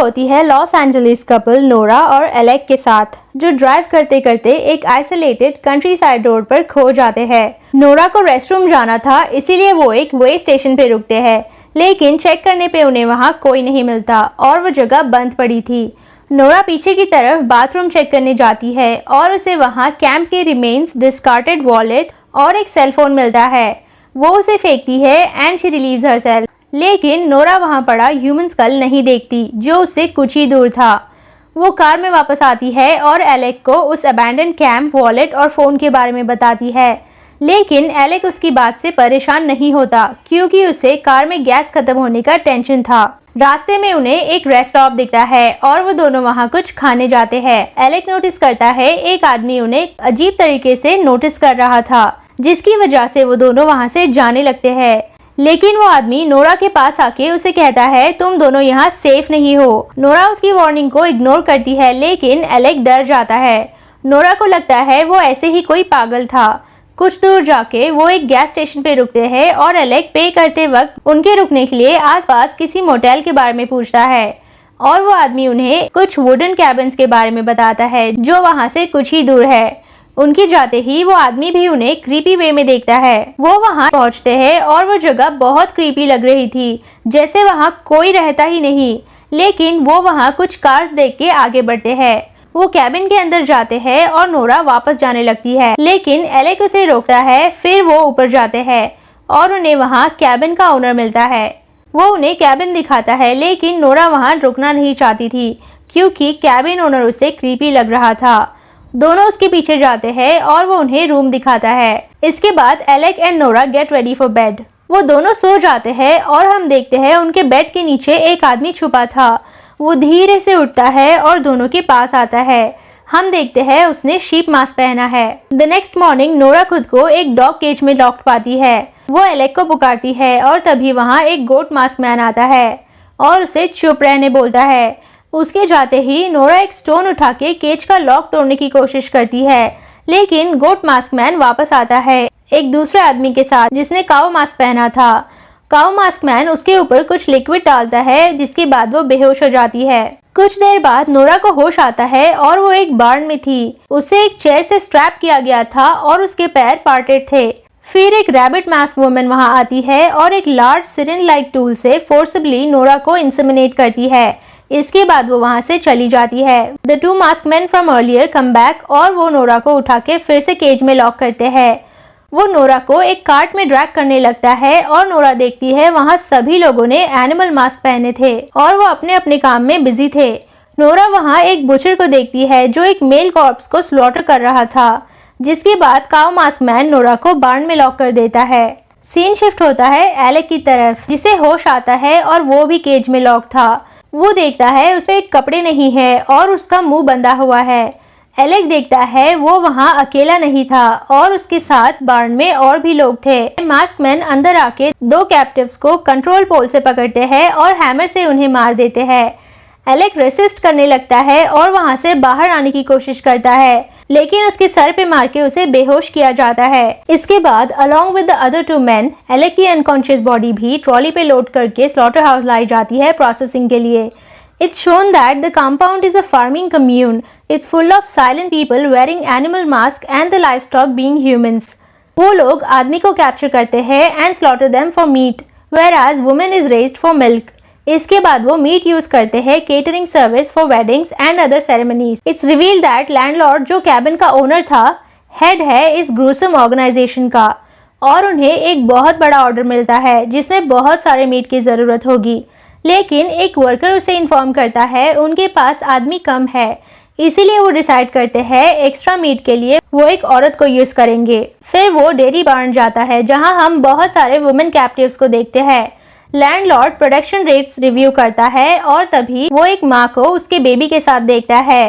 होती है Los Angeles couple Nora और एलेक के साथ, जो ड्राइव करते करते एक आइसोलेटेड कंट्री साइड रोड पर खो जाते हैं। नोरा को रेस्टरूम जाना था, इसीलिए वो एक वे स्टेशन पे रुकते हैं, लेकिन चेक करने पे उन्हें वहाँ कोई नहीं मिलता और वो जगह बंद पड़ी थी। नोरा पीछे की तरफ बाथरूम चेक करने जाती है और उसे वहाँ कैंप के रिमेन्स, डिस्कार्डेड वॉलेट और एक सेलफोन मिलता है। वो उसे फेंकती है एंड शी रिलीव्स हरसेल्फ, लेकिन नोरा वहाँ पड़ा ह्यूमन स्कल नहीं देखती, जो उससे कुछ ही दूर था। वो कार में वापस आती है और एलेक को उस अबैंडन कैंप, वॉलेट और फोन के बारे में बताती है, लेकिन एलेक उसकी बात से परेशान नहीं होता क्योंकि उसे कार में गैस खत्म होने का टेंशन था। रास्ते में उन्हें एक रेस्ट स्टॉप दिखता है और वो दोनों वहाँ कुछ खाने जाते हैं। एलेक नोटिस करता है एक आदमी उन्हें अजीब तरीके से नोटिस कर रहा था, जिसकी वजह से वो दोनों वहाँ से जाने लगते हैं। लेकिन वो आदमी नोरा के पास आके उसे कहता है तुम दोनों यहाँ सेफ नहीं हो। नोरा उसकी वार्निंग को इग्नोर करती है, लेकिन एलेक डर जाता है। नोरा को लगता है वो ऐसे ही कोई पागल था। कुछ दूर जाके वो एक गैस स्टेशन पे रुकते हैं और एलेक पे करते वक्त उनके रुकने के लिए आसपास किसी मोटेल के बारे में पूछता है और वो आदमी उन्हें कुछ वुडन कैबिन्स के बारे में बताता है जो वहाँ से कुछ ही दूर है। उनके जाते ही वो आदमी भी उन्हें क्रीपी वे में देखता है। वो वहाँ पहुँचते हैं और वो जगह बहुत क्रीपी लग रही थी, जैसे वहाँ कोई रहता ही नहीं। लेकिन वो वहाँ कुछ कार्स देख के आगे बढ़ते हैं। वो कैबिन के अंदर जाते हैं और नोरा वापस जाने लगती है, लेकिन एलेक उसे रोकता है। फिर वो ऊपर जाते हैं और उन्हें वहाँ कैबिन का ओनर मिलता है। वो उन्हें कैबिन दिखाता है, लेकिन नोरा वहाँ रुकना नहीं चाहती थी क्योंकि कैबिन ओनर उसे क्रीपी लग रहा था। दोनों उसके पीछे जाते हैं और वो उन्हें रूम दिखाता है। इसके बाद Alec and Nora get ready for bed. वो दोनों सो जाते हैं और हम देखते हैं उनके बेड के नीचे एक आदमी छुपा था। वो धीरे से उठता है और दोनों के पास आता है। हम देखते हैं उसने शीप मास्क पहना है। द नेक्स्ट मॉर्निंग नोरा खुद को एक डॉग केज में लॉक पाती है। वो एलेक को पुकारती है और तभी वहाँ एक गोट मास्क मैन आता है और उसे चुप रहने बोलता है। उसके जाते ही नोरा एक स्टोन उठा के केज का लॉक तोड़ने की कोशिश करती है, लेकिन गोट मास्क मैन वापस आता है एक दूसरे आदमी के साथ जिसने काऊ मास्क पहना था। काऊ मास्क मैन उसके ऊपर कुछ लिक्विड डालता है, जिसके बाद वो बेहोश हो जाती है। कुछ देर बाद नोरा को होश आता है और वो एक बार्न में थी। उसे एक चेयर से स्ट्रैप किया गया था और उसके पैर पार्टेड थे। फिर एक रैबिट मास्क वुमन वहां आती है और एक लार्ज सिरिंज लाइक टूल से फोर्सिबली नोरा को इंसेमिनेट करती है। इसके बाद वो वहां से चली जाती है। The two mask man from earlier come back और वो नोरा को उठा के फिर से केज में लॉक करते हैं। वो नोरा को एक कार्ट में ड्रैग करने लगता है और नोरा देखती है वहाँ सभी लोगों ने एनिमल मास्क पहने थे और वो अपने अपने काम में बिजी थे। नोरा वहाँ एक बुचर को देखती है जो एक मेल कॉर्प्स को स्लॉटर कर रहा था, जिसके बाद काऊ मास्क मैन नोरा को बार्न में लॉक कर देता है। सीन शिफ्ट होता है एलेक की तरफ, जिसे होश आता है और वो भी केज में लॉक था। वो देखता है उस पे एक कपड़े नहीं है और उसका मुंह बंधा हुआ है। एलेक देखता है वो वहाँ अकेला नहीं था और उसके साथ बार्न में और भी लोग थे। मास्कमैन अंदर आके दो कैप्टिव्स को कंट्रोल पोल से पकड़ते हैं और हैमर से उन्हें मार देते हैं। एलेक रेसिस्ट करने लगता है और वहाँ से बाहर आने की कोशिश करता है, लेकिन उसके सर पे मार के उसे बेहोश किया जाता है। इसके बाद along with the other two man Alec की अनकॉन्शियस बॉडी भी ट्रॉली पे लोड करके स्लॉटर हाउस लाई जाती है प्रोसेसिंग के लिए। It's shown that the compound is a farming commune. It's full of silent people wearing animal masks and the livestock being humans. वो लोग आदमी को कैप्चर करते हैं and slaughter them for meat, whereas woman is raised for milk. इसके बाद वो meet use करते हैं catering service for weddings and other ceremonies. It's reveal that landlord जो कैबिन का ओनर था हेड है इस ग्रूसम ऑर्गेनाइजेशन का और उन्हें एक बहुत बड़ा ऑर्डर मिलता है जिसमें बहुत सारे मीट की जरूरत होगी, लेकिन एक वर्कर उसे इन्फॉर्म करता है उनके पास आदमी कम है, इसीलिए वो डिसाइड करते हैं एक्स्ट्रा मीट के लिए वो एक औरत को यूज करेंगे। फिर वो डेयरी बार्न जाता है जहां हम बहुत सारे वुमेन कैप्टिव्स को देखते हैं। लैंडलॉर्ड प्रोडक्शन रेट्स रिव्यू करता है और तभी वो एक माँ को उसके बेबी के साथ देखता है।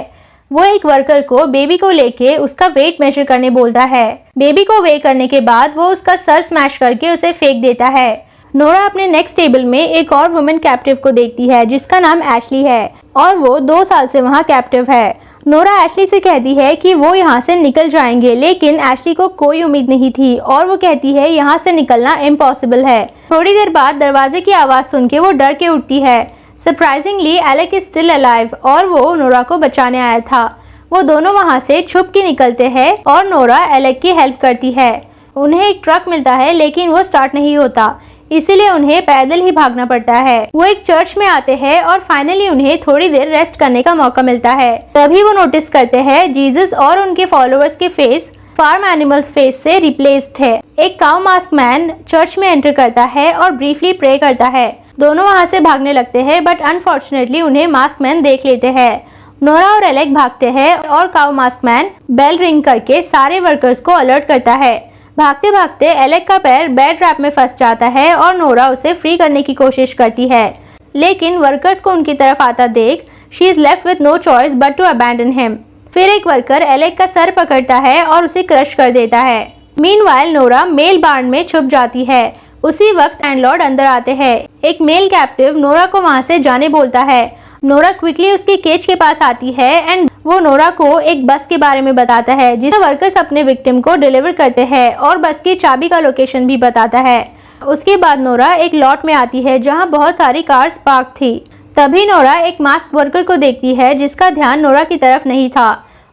वो एक वर्कर को बेबी को लेके उसका वेट मेजर करने बोलता है। बेबी को वे करने के बाद वो उसका सर स्मैश करके उसे फेंक देता है। नोरा अपने नेक्स्ट टेबल में एक और वुमेन कैप्टिव को देखती है जिसका नाम एशली है और वो 2 साल से वहाँ कैप्टिव है। नोरा एशली से कहती है कि वो यहाँ से निकल जाएंगे, लेकिन एशली को कोई उम्मीद नहीं थी और वो कहती है यहाँ से निकलना इम्पॉसिबल है। थोड़ी देर बाद दरवाजे की आवाज़ सुन के वो डर के उठती है। Surprisingly Alec is still alive और वो नोरा को बचाने आया था। वो दोनों वहाँ से छुप के निकलते हैं और नोरा एलेक की हेल्प करती है। उन्हें एक ट्रक मिलता है लेकिन वो स्टार्ट नहीं होता, इसीलिए उन्हें पैदल ही भागना पड़ता है। वो एक चर्च में आते हैं और फाइनली उन्हें थोड़ी देर रेस्ट करने का मौका मिलता है। तभी वो नोटिस करते हैं जीसस और उनके फॉलोअर्स के फेस फार्म एनिमल्स फेस से रिप्लेस्ड है। एक काउ मास्क मैन चर्च में एंटर करता है और ब्रीफली प्रे करता है। दोनों वहाँ से भागने लगते हैं बट अनफॉर्चुनेटली उन्हें मास्क मैन देख लेते हैं। नोरा और एलेक भागते हैं और cow mask man bell ring करके सारे वर्कर्स को अलर्ट करता है। भागते भागते एलेक का पैर बेड ट्रैप में फंस जाता है और नोरा उसे फ्री करने की कोशिश करती है, लेकिन वर्कर्स को उनकी तरफ आता देख she is left with no choice but to abandon him. फिर एक वर्कर एलेक का सर पकड़ता है और उसे क्रश कर देता है। मीनवाइल नोरा मेल बार्न में छुप जाती है। उसी वक्त लैंडलॉर्ड अंदर आते हैं। एक मेल कैप्टिव नोरा को वहाँ से जाने बोलता है। नोरा क्विकली उसकी केज के पास आती है एंड वो नोरा को एक बस के बारे में बताता है जिसे वर्कर्स अपने विक्टिम को डिलीवर करते हैं और बस की चाबी का लोकेशन भी बताता है। उसके बाद नोरा एक लॉट में आती है जहाँ बहुत सारी कार्स पार्क थी। तभी नोरा एक मास्क वर्कर को देखती है जिसका ध्यान नोरा की तरफ नहीं था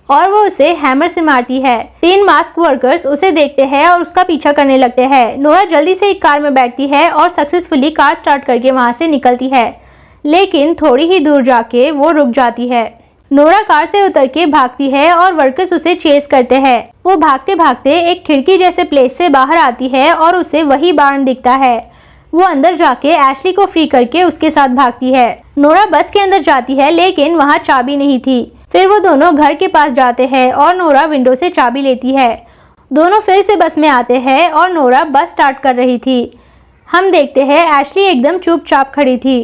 और वो उसे हैमर से मारती है। 3 मास्क वर्कर्स उसे देखते हैं और उसका पीछा करने लगते हैं। नोरा जल्दी से एक कार में बैठती है और सक्सेसफुली कार स्टार्ट करके वहाँ से निकलती है, लेकिन थोड़ी ही दूर जाके वो रुक जाती है। नोरा कार से उतर के भागती है और वर्कर्स उसे चेस करते हैं। वो भागते भागते एक खिड़की जैसे प्लेस से बाहर आती है और उसे वही बार्न दिखता है। वो अंदर जाके एशली को फ्री करके उसके साथ भागती है। नोरा बस के अंदर जाती है लेकिन वहाँ चाबी नहीं थी। फिर वो दोनों घर के पास जाते हैं और नोरा विंडो से चाबी लेती है। दोनों फिर से बस में आते हैं और नोरा बस स्टार्ट कर रही थी। हम देखते हैं एशली एकदम चुपचाप खड़ी थी।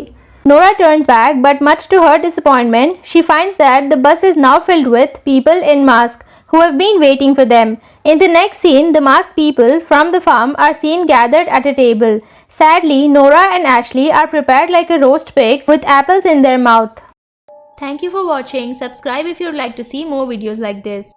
Nora turns back, but much to her disappointment, she finds that the bus is now filled with people in masks who have been waiting for them. In the next scene, the masked people from the farm are seen gathered at a table. Sadly, Nora and Ashley are prepared like a roast pigs with apples in their mouth. Thank you for watching. Subscribe if you would like to see more videos like this.